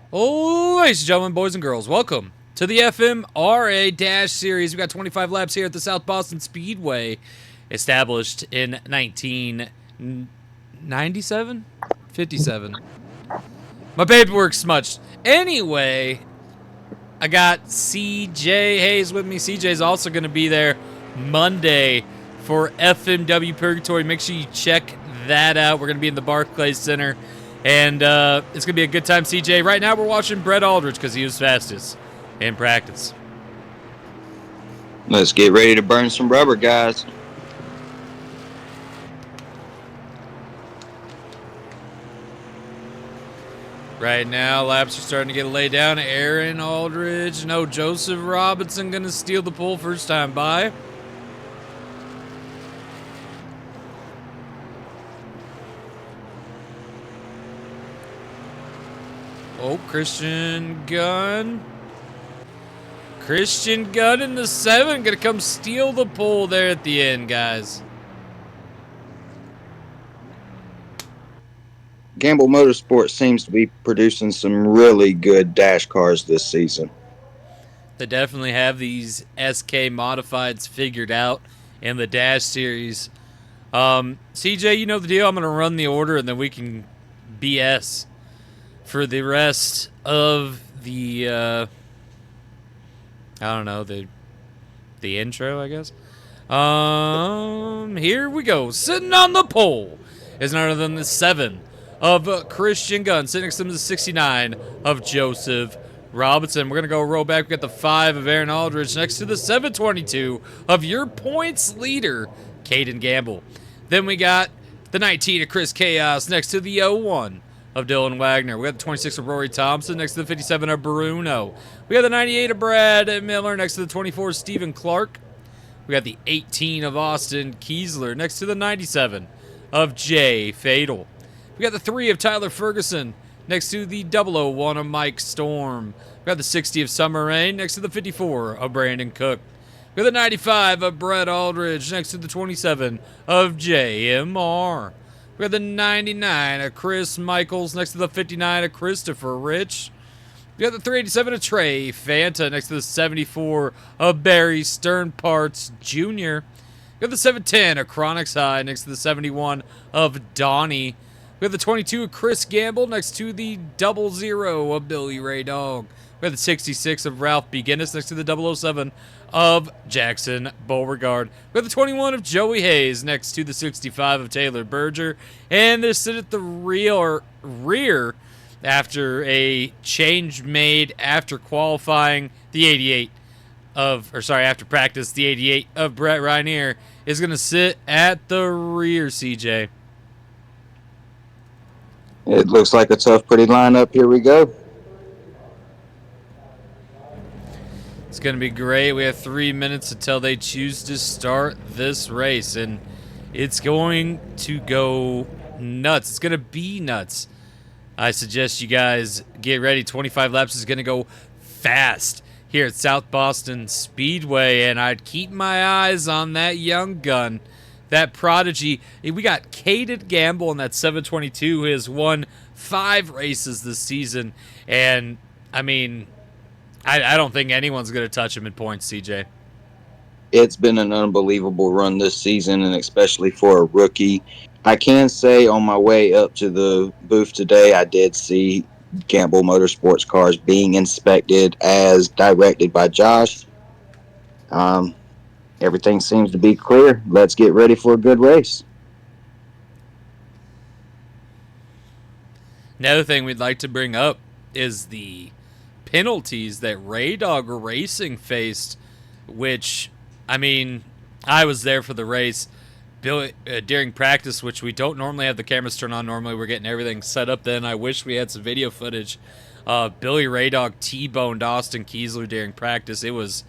Ladies and gentlemen, boys and girls, welcome to the FMRA Dash series. We got 25 laps here at the South Boston Speedway, established in 1997? 57. My paperwork's smudged. Anyway, I got CJ Hayes with me. CJ's also going to be there Monday for FMW Purgatory. Make sure you check that out. We're going to be in the Barclays Center. And it's going to be a good time, CJ. Right now, we're watching Brett Aldridge because he was fastest in practice. Let's get ready to burn some rubber, guys. Right now, laps are starting to get laid down. Aaron Aldridge. No, Joseph Robinson going to steal the pole first time by. Oh, Christian Gunn. Christian Gunn in the 7. Going to come steal the pole there at the end, guys. G.A.M.E Motorsports seems to be producing some really good dash cars this season. They definitely have these SK modifieds figured out in the Dash series. CJ, you know the deal. I'm going to run the order and then we can BS for the rest of the, I don't know, the intro, I guess. Here we go. Sitting on the pole is none other than the 7 of Christian Gunn. Sitting next to him is the 69 of Joseph Robinson. We're going to go roll back. We got the 5 of Aaron Aldridge next to the 722 of your points leader, Caden Gamble. Then we got the 19 of Chris Chaos next to the 01 of Dylan Wagner. We got the 26 of Rory Thompson next to the 57 of Bruno. We got the 98 of Brad Miller next to the 24 of Stephen Clark. We got the 18 of Austin Kiesler next to the 97 of Jay Fatal. We got the 3 of Tyler Ferguson next to the 001 of Mike Storm. We got the 60 of Summer Rain next to the 54 of Brandon Cook. We got the 95 of Brett Aldridge next to the 27 of G.A.M.E. We got the 99 of Chris Michaels next to the 59 of Christopher Rich. We got the 387 of Trey Fanta next to the 74 of Barry Stern Parts Jr. We got the 710 of Chronix High next to the 71 of Donnie. We have the 22 of Chris Gamble next to the 00 of Billy Ray Dog. We have the 66 of Ralph B. Guinness next to the 007 of Jackson Beauregard. We have the 21 of Joey Hayes next to the 65 of Taylor Berger. And they're sitting at the rear after a change made after qualifying. The 88 of, after practice, the 88 of Brett Rainier is going to sit at the rear, CJ. It looks like a tough, pretty lineup. Here we go. It's going to be great. We have 3 minutes until they choose to start this race, and it's going to go nuts. It's going to be nuts. I suggest you guys get ready. 25 laps is going to go fast here at South Boston Speedway, and I'd keep my eyes on that young gun, that prodigy. We got Caden Gamble in that 722 who has won 5 races this season, and I mean, I don't think anyone's going to touch him in points, CJ. It's been an unbelievable run this season, and especially for a rookie. I can say on my way up to the booth today, I did see G.A.M.E Motorsports cars being inspected as directed by Josh. Everything seems to be clear. Let's get ready for a good race. Another thing we'd like to bring up is the penalties that Ray Dog Racing faced, which, I mean, I was there for the race during practice, which we don't normally have the cameras turned on. Normally we're getting everything set up then. I wish we had some video footage. Billy Ray Dog T-boned Austin Kiesler during practice. It was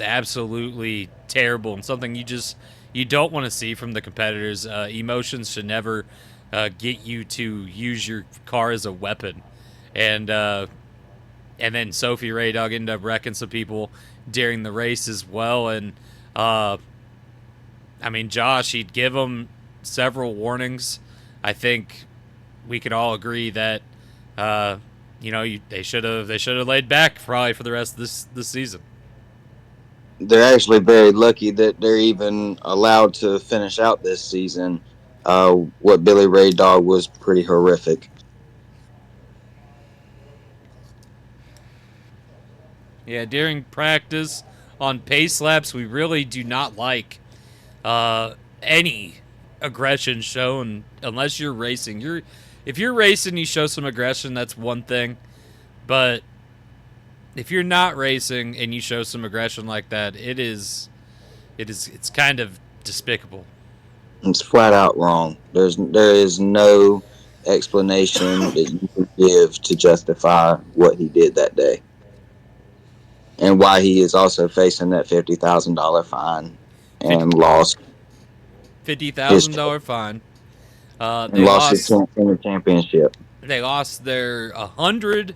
absolutely terrible and something you don't want to see from the competitors. Emotions should never get you to use your car as a weapon. And then Sophie Ray Dog ended up wrecking some people during the race as well. And I mean, Josh, he'd give them several warnings. I think we could all agree that they should have laid back probably for the rest of this season. They're actually very lucky that they're even allowed to finish out this season. What Billy Ray Dog was pretty horrific. Yeah, during practice on pace laps, we really do not like any aggression shown unless you're racing. If you're racing, you show some aggression. That's one thing, but if you're not racing and you show some aggression like that, it's kind of despicable. It's flat out wrong. There is no explanation that you can give to justify what he did that day, and why he is also facing that $50,000 fine and lost $50,000 fine. and lost his championship. They lost their 100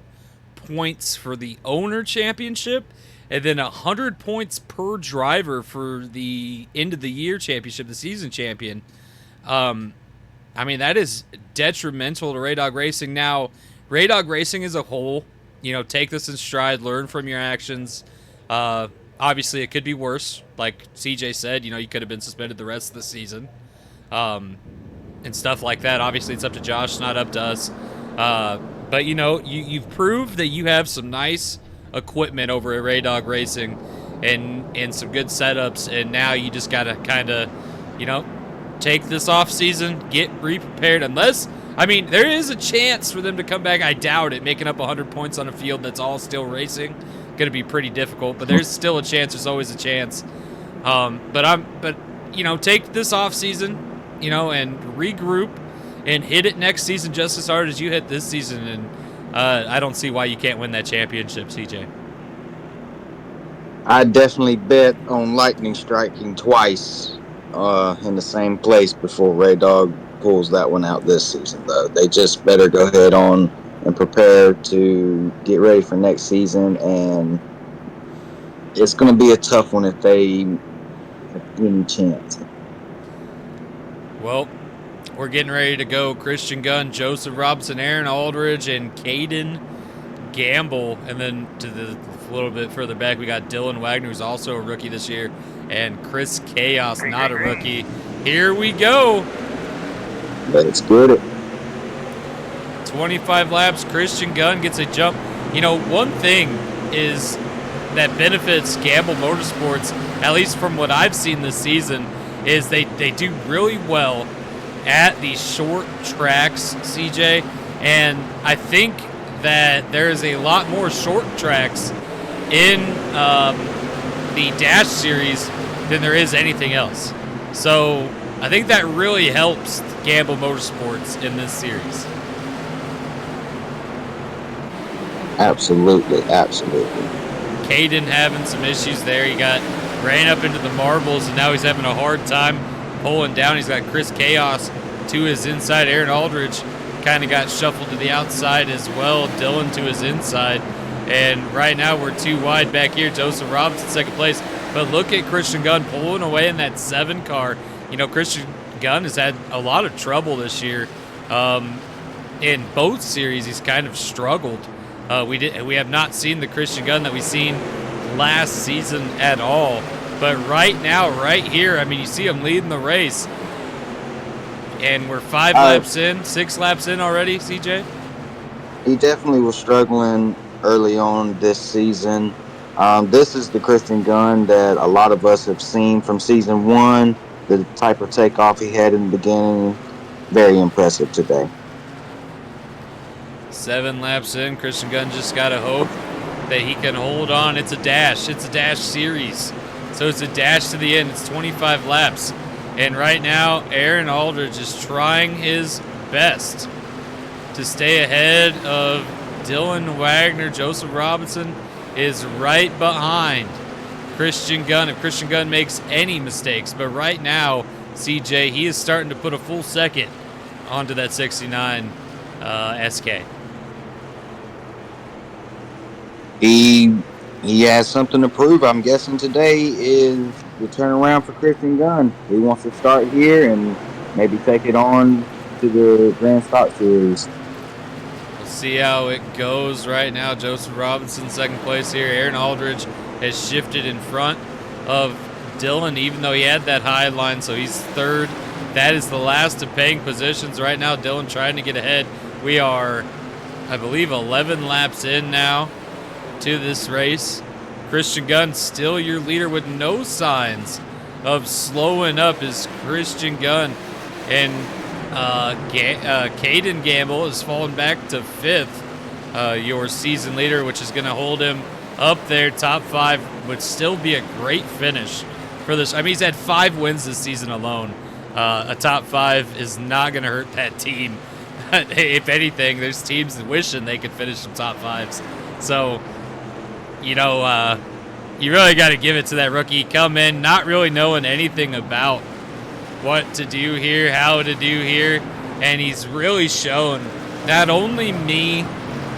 points for the owner championship, and then 100 points per driver for the end of the year championship, the season champion. That is detrimental to Ray Dog Racing. Now, Ray Dog Racing as a whole, take this in stride, learn from your actions. Obviously, it could be worse. Like CJ said, you could have been suspended the rest of the season, and stuff like that. Obviously, it's up to Josh, it's not up to us. But you've proved that you have some nice equipment over at Ray Dog Racing, and some good setups. And now you just gotta kind of, take this off season, get re-prepared. Unless, there is a chance for them to come back. I doubt it. Making up 100 points on a field that's all still racing, going to be pretty difficult. But there's still a chance. There's always a chance. Take this off season, and regroup and hit it next season just as hard as you hit this season. And I don't see why you can't win that championship, CJ. I definitely bet on lightning striking twice in the same place before Ray Dog pulls that one out this season, though. They just better go ahead on and prepare to get ready for next season, and it's going to be a tough one if they have any chance. Well, we're getting ready to go. Christian Gunn, Joseph Robinson, Aaron Aldridge, and Caden Gamble. And then a little bit further back, we got Dylan Wagner, who's also a rookie this year, and Chris Chaos, not a rookie. Here we go. Let's get it. 25 laps. Christian Gunn gets a jump. One thing is that benefits Gamble Motorsports, at least from what I've seen this season, is they do really well at these short tracks, CJ. And I think that there's a lot more short tracks in the Dash series than there is anything else. So I think that really helps Gamble Motorsports in this series. Absolutely. Caden having some issues there. He ran up into the marbles, and now he's having a hard time pulling down. He's got Chris Chaos to his inside. Aaron Aldridge kind of got shuffled to the outside as well. Dylan to his inside. And right now we're too wide back here. Joseph Robinson, second place. But look at Christian Gunn pulling away in that 7 car. Christian Gunn has had a lot of trouble this year. In both series, he's kind of struggled. We have not seen the Christian Gunn that we seen last season at all. But right now, right here, you see him leading the race. And we're 5 laps in, 6 laps in already, CJ? He definitely was struggling early on this season. This is the Christian Gunn that a lot of us have seen from season 1. The type of takeoff he had in the beginning, very impressive today. 7 laps in, Christian Gunn just got to hope that he can hold on. It's a dash. It's a dash series. So it's a dash to the end. It's 25 laps. And right now, Aaron Aldridge is trying his best to stay ahead of Dylan Wagner. Joseph Robinson is right behind Christian Gunn if Christian Gunn makes any mistakes. But right now, CJ, he is starting to put a full second onto that 69 SK. He has something to prove. I'm guessing today is the turnaround for Christian Gunn. He wants to start here and maybe take it on to the Grand Stock Series. We'll See how it goes right now. Joseph Robinson, second place here. Aaron Aldridge has shifted in front of Dylan, even though he had that high line, so he's third. That is the last of paying positions right now. Dylan trying to get ahead. We are, I believe, 11 laps in now to this race. Christian Gunn still your leader with no signs of slowing up is Christian Gunn. And Caden Gamble has fallen back to fifth, your season leader, which is going to hold him up there. Top five would still be a great finish for this. I mean, he's had 5 wins this season alone. A top 5 is not going to hurt that team. If anything, there's teams wishing they could finish some top 5s. So, you know, you really got to give it to that rookie. Come in not really knowing anything about what to do here, how to do here, and he's really shown not only me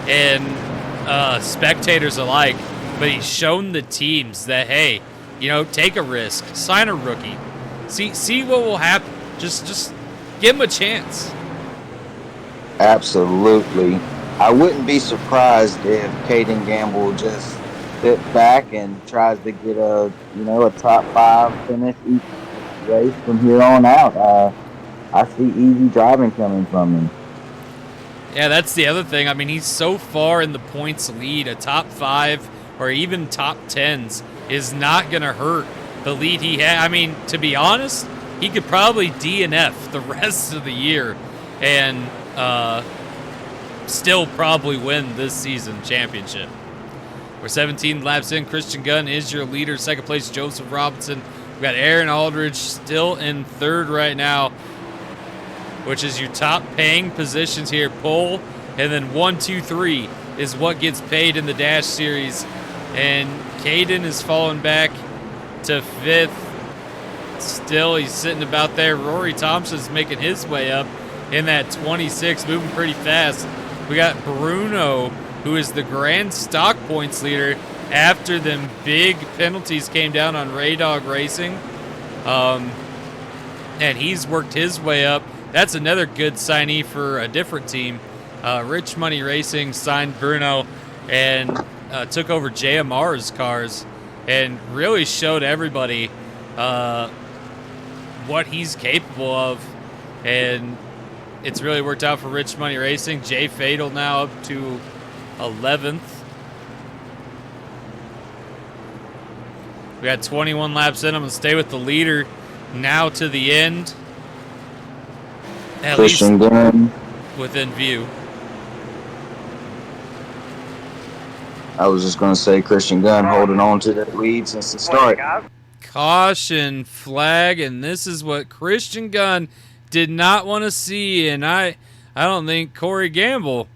and spectators alike, but he's shown the teams that, hey, you know, take a risk, sign a rookie, see what will happen. Just give him a chance. Absolutely. I wouldn't be surprised if Caden Gamble just sits back and tries to get a top 5 finish each race from here on out. I see easy driving coming from him. Yeah, that's the other thing. I mean, he's so far in the points lead. A top 5 or even top 10s is not going to hurt the lead he had. I mean, to be honest, he could probably DNF the rest of the year and still probably win this season championship. We're 17 laps in. Christian Gunn is your leader. Second place, Joseph Robinson. We've got Aaron Aldridge still in third right now, which is your top paying positions here. Pole, and then 1, 2, 3 is what gets paid in the Dash Series. And Caden is falling back to 5th. Still, he's sitting about there. Rory Thompson's making his way up in that 26, moving pretty fast. We got Bruno, who is the grand stock points leader after them big penalties came down on Ray Dog Racing. And he's worked his way up. That's another good signee for a different team. Rich Money Racing signed Bruno and took over JMR's cars and really showed everybody what he's capable of. And it's really worked out for Rich Money Racing. Jay Fatal now up to 11th. We got 21 laps in. I'm going to stay with the leader now to the end. At Christian Gunn within view. I was just going to say Christian Gunn holding on to that lead since the start. Caution flag, and this is what Christian Gunn did not want to see, and I don't think Corey Gamble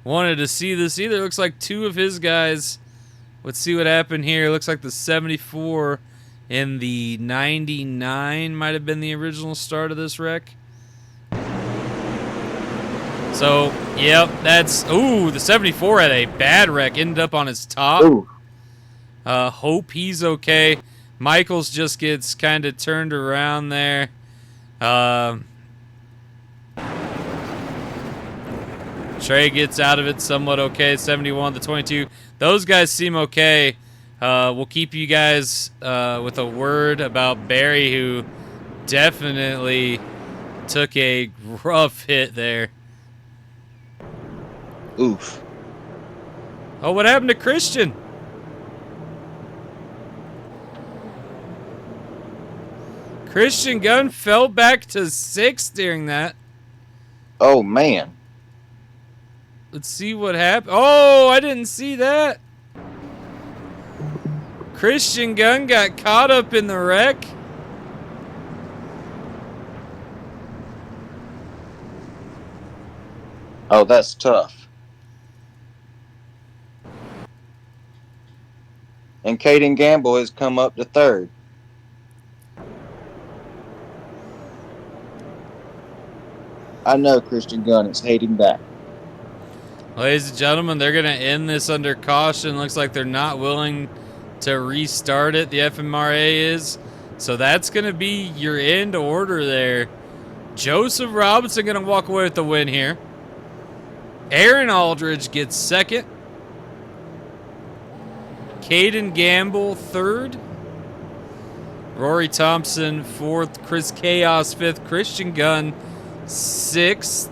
wanted to see this either. Looks like 2 of his guys. Let's see what happened here. Looks like the 74 and the 99 might have been the original start of this wreck. So, yep, that's... Ooh, the 74 had a bad wreck. Ended up on his top. Ooh. Hope he's okay. Michaels just gets kind of turned around there. Trey gets out of it somewhat okay. 71 to 22. Those guys seem okay. We'll keep you guys with a word about Barry, who definitely took a rough hit there. Oof. Oh, what happened to Christian? Christian Gunn fell back to 6th during that. Oh, man. Let's see what happened. Oh, I didn't see that. Christian Gunn got caught up in the wreck. Oh, that's tough. And Caden Gamble has come up to 3rd. I know Christian Gunn is hating that. Ladies and gentlemen, they're going to end this under caution. Looks like they're not willing to restart it. The FMRA is. So that's going to be your end order there. Joseph Robinson going to walk away with the win here. Aaron Aldridge gets second. Caden Gamble third. Rory Thompson fourth. Chris Chaos fifth. Christian Gunn sixth.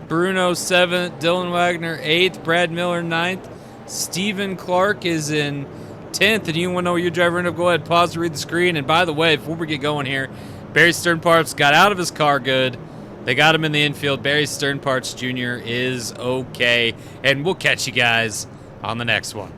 Bruno seventh. Dylan Wagner eighth. Brad Miller ninth. Stephen Clark is in 10th. And you want to know where your driver ended up, go ahead, pause to read the screen. And by the way, before we get going here, Barry Sternparts got out of his car good. They got him in the infield. Barry Sternparts Jr. is okay. And we'll catch you guys on the next one.